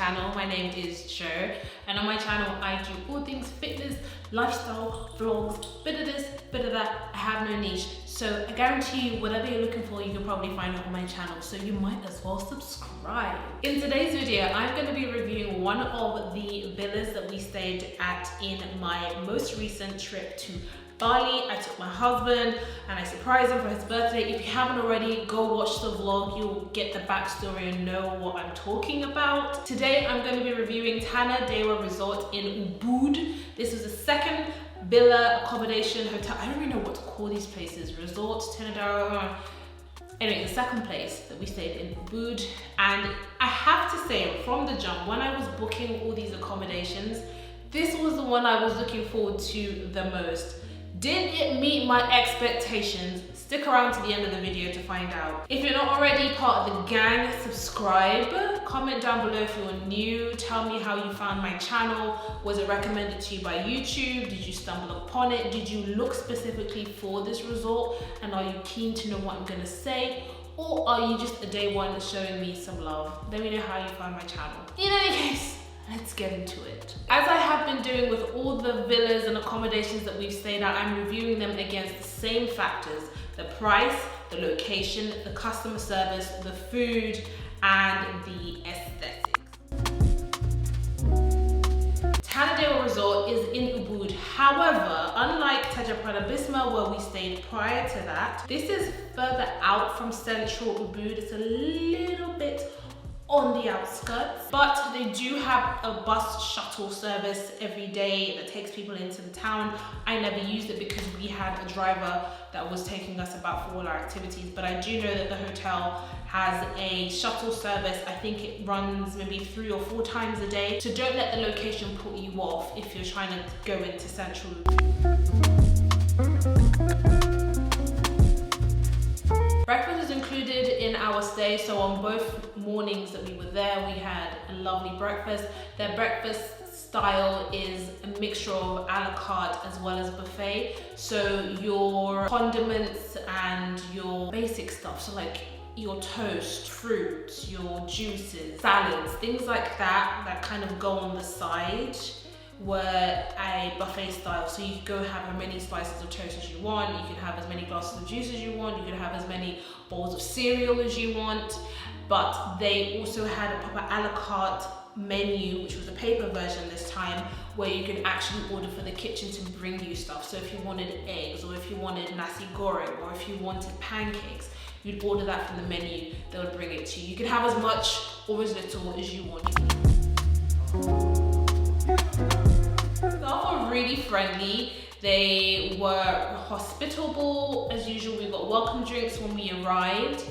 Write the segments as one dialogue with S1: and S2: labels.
S1: channel. My name is Jo, and on my channel I do all things fitness, lifestyle, vlogs, bit of this, bit of that. I have no niche, so I guarantee you whatever you're looking for you can probably find it on my channel, so you might as well subscribe. In today's video I'm going to be reviewing one of the villas that we stayed at in my most recent trip to Bali. I took my husband and I surprised him for his birthday. If you haven't already, go watch the vlog. You'll get the backstory and know what I'm talking about. Today I'm going to be reviewing Tanadewa Resort in Ubud. This is the second villa accommodation hotel. I don't really know what to call these places. Resort, Tanadewa. Anyway, the second place that we stayed in Ubud. And I have to say, from the jump, when I was booking all these accommodations, this was the one I was looking forward to the most. Did it meet my expectations? Stick around to the end of the video to find out. If you're not already part of the gang, subscribe. Comment down below if you're new. Tell me how you found my channel. Was it recommended to you by YouTube? Did you stumble upon it? Did you look specifically for this resort? And are you keen to know what I'm gonna say? Or are you just a day one showing me some love? Let me know how you found my channel. In any case, let's get into it. As I have been doing with all the villas and accommodations that we've stayed at, I'm reviewing them against the same factors: the price, the location, the customer service, the food, and the aesthetics. Tanadewa Resort is in Ubud. However, unlike Bisma where we stayed prior to that, this is further out from central Ubud. It's a little bit on the outskirts, but they do have a bus shuttle service every day that takes people into the town. I never used it because we had a driver that was taking us about for all our activities, but I do know that the hotel has a shuttle service. I think it runs maybe 3 or 4 times a day, so don't let the location put you off if you're trying to go into central. Breakfast is included in our stay, so on both mornings that we were there, we had a lovely breakfast. Their breakfast style is a mixture of a la carte as well as buffet. So your condiments and your basic stuff, so like your toast, fruits, your juices, salads, things like that, that kind of go on the side, were a buffet style. So you could go have as many slices of toast as you want, you can have as many glasses of juice as you want, you can have as many bowls of cereal as you want. But they also had a proper a la carte menu, which was a paper version this time, where you can actually order for the kitchen to bring you stuff. So if you wanted eggs, or if you wanted nasi goreng, or if you wanted pancakes, you'd order that from the menu, they would bring it to you. You can have as much or as little as you want. Staff were really friendly. They were hospitable as usual. We got welcome drinks when we arrived.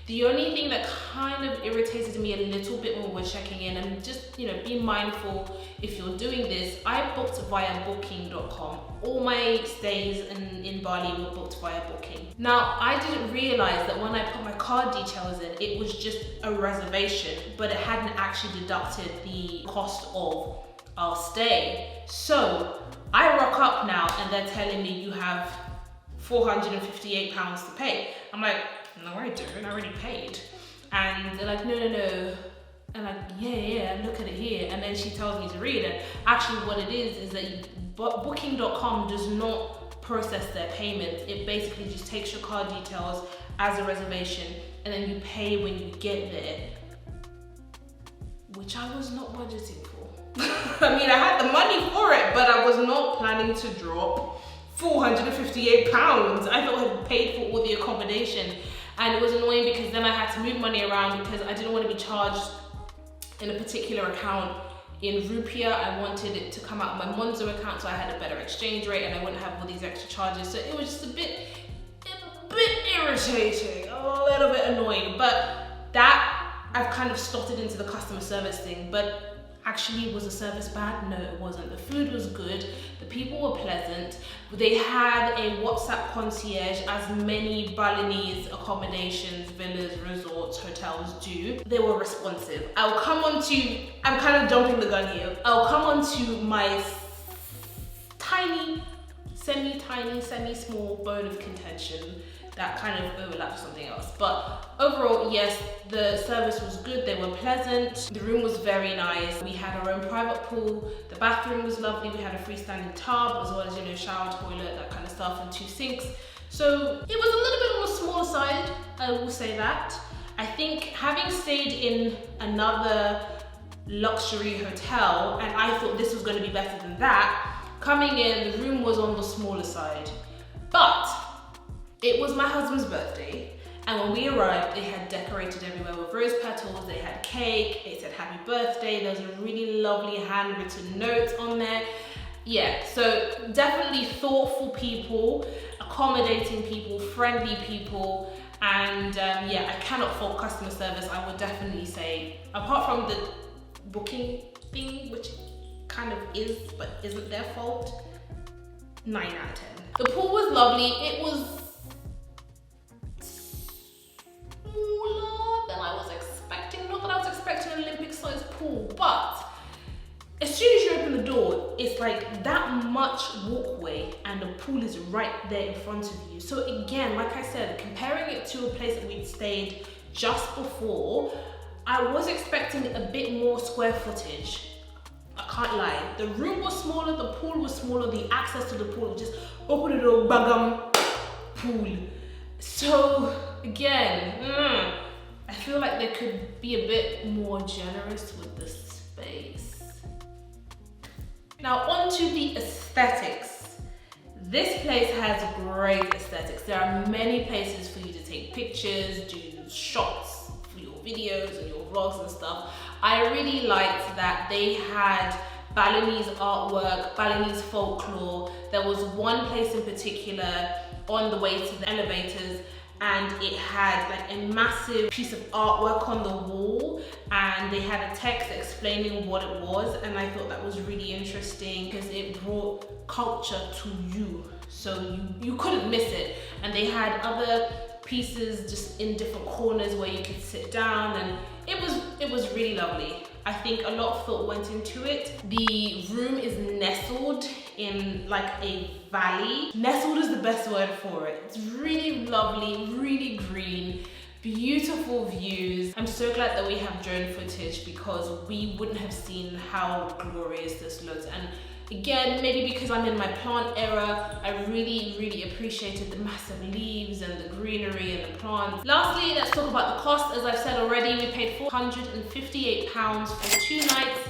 S1: The only thing that kind of irritated me a little bit when we were checking in, and just, you know, be mindful if you're doing this, I booked via booking.com. All my stays in Bali were booked via Booking. Now, I didn't realize that when I put my card details in, it was just a reservation, but it hadn't actually deducted the cost of our stay. So I rock up now and they're telling me you have £458 to pay. I'm like, no I don't, I already paid. And they're like, no. And like, yeah, look at it here. And then she tells me to read it. Actually what it is that booking.com does not process their payments. It basically just takes your card details as a reservation and then you pay when you get there, which I was not budgeting for. I mean, I had the money for it, but I was not planning to drop £458. I thought I had paid for all the accommodation, and it was annoying because then I had to move money around because I didn't want to be charged in a particular account in rupiah. I wanted it to come out of my Monzo account so I had a better exchange rate and I wouldn't have all these extra charges. So it was just a bit irritating, a little bit annoying, but that I've kind of slotted into the customer service thing. But actually, was the service bad? No, it wasn't. The food was good, the people were pleasant. They had a WhatsApp concierge, as many Balinese accommodations, villas, resorts, hotels do. They were responsive. I'm kind of jumping the gun here. I'll come on to my tiny, semi-small bone of contention that kind of overlaps something else. But overall, yes, the service was good, they were pleasant, the room was very nice. We had our own private pool, the bathroom was lovely, we had a freestanding tub as well as, you know, shower, toilet, that kind of stuff, and 2 sinks. So it was a little bit on the smaller side, I will say that. I think having stayed in another luxury hotel, and I thought this was going to be better than that, coming in, the room was on the smaller side. But it was my husband's birthday, and when we arrived, they had decorated everywhere with rose petals, they had cake, it said happy birthday, there was a really lovely handwritten note on there. Yeah, so definitely thoughtful people, accommodating people, friendly people, and yeah, I cannot fault customer service. I would definitely say, apart from the booking thing, which kind of is, but isn't their fault, 9 out of 10. The pool was lovely. It was smaller than I was expecting. Not that I was expecting an Olympic-sized pool, but as soon as you open the door, it's like that much walkway and the pool is right there in front of you. So again, like I said, comparing it to a place that we'd stayed just before, I was expecting a bit more square footage. I can't lie. The room was smaller, the pool was smaller, the access to the pool was just open the door, bagam, pool. So again, I feel like they could be a bit more generous with the space. Now on to the aesthetics. This place has great aesthetics. There are many places for you to take pictures, do shots for your videos and your vlogs and stuff. I really liked that they had Balinese artwork, Balinese folklore. There was one place in particular on the way to the elevators, and it had like a massive piece of artwork on the wall, and they had a text explaining what it was, and I thought that was really interesting because it brought culture to you, so you couldn't miss it. And they had other pieces just in different corners where you could sit down, and it was really lovely. I think a lot of thought went into it. The room is nestled in like a valley. Nestled is the best word for it. It's really lovely, really green, beautiful views. I'm so glad that we have drone footage because we wouldn't have seen how glorious this looks. And again, maybe because I'm in my plant era, I really appreciated the massive leaves and the greenery and the plants. Lastly, let's talk about the cost. As I've said already, we paid £458 for 2 nights.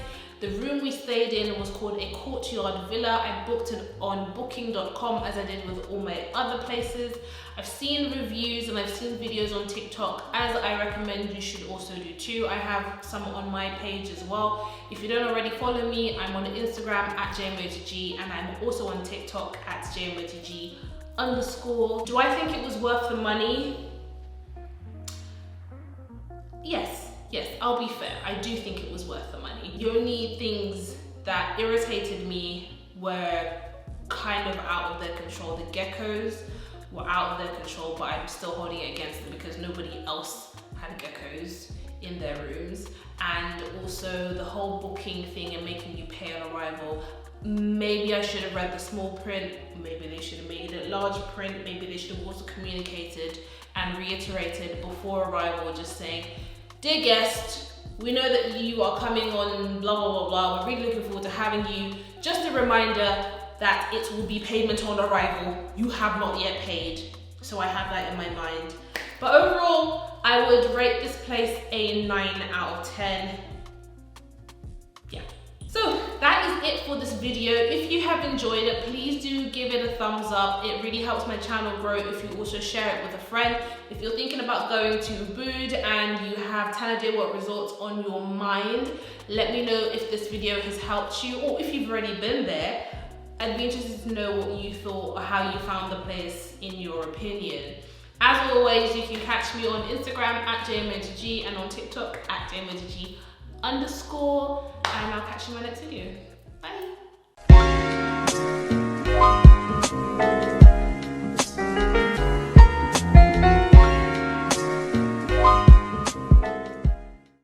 S1: The room we stayed in was called a courtyard villa. I booked it on booking.com as I did with all my other places. I've seen reviews and I've seen videos on TikTok, as I recommend you should also do too. I have some on my page as well. If you don't already follow me, I'm on Instagram at JMOTG, and I'm also on TikTok at JMOTG_. Do I think it was worth the money? Yes, I'll be fair. I do think it was worth the money. The only things that irritated me were kind of out of their control. The geckos were out of their control, but I'm still holding it against them because nobody else had geckos in their rooms. And also the whole booking thing and making you pay on arrival. Maybe I should have read the small print, maybe they should have made it large print, maybe they should have also communicated and reiterated before arrival, just saying, dear guest, we know that you are coming on blah blah blah blah, we're really looking forward to having you. Just a reminder that it will be payment on arrival. You have not yet paid. So I have that in my mind. But overall, I would rate this place a 9 out of 10. Yeah. So that is it for this video. If you have enjoyed it, please do give it a thumbs up. It really helps my channel grow if you also share it with a friend. If you're thinking about going to Ubud and you have Tanadewa resorts on your mind, let me know if this video has helped you, or if you've already been there. I'd be interested to know what you thought or how you found the place in your opinion. As always, you can catch me on Instagram at JMOTG and on TikTok at JMOTG_, and I'll catch you in my next video. Bye.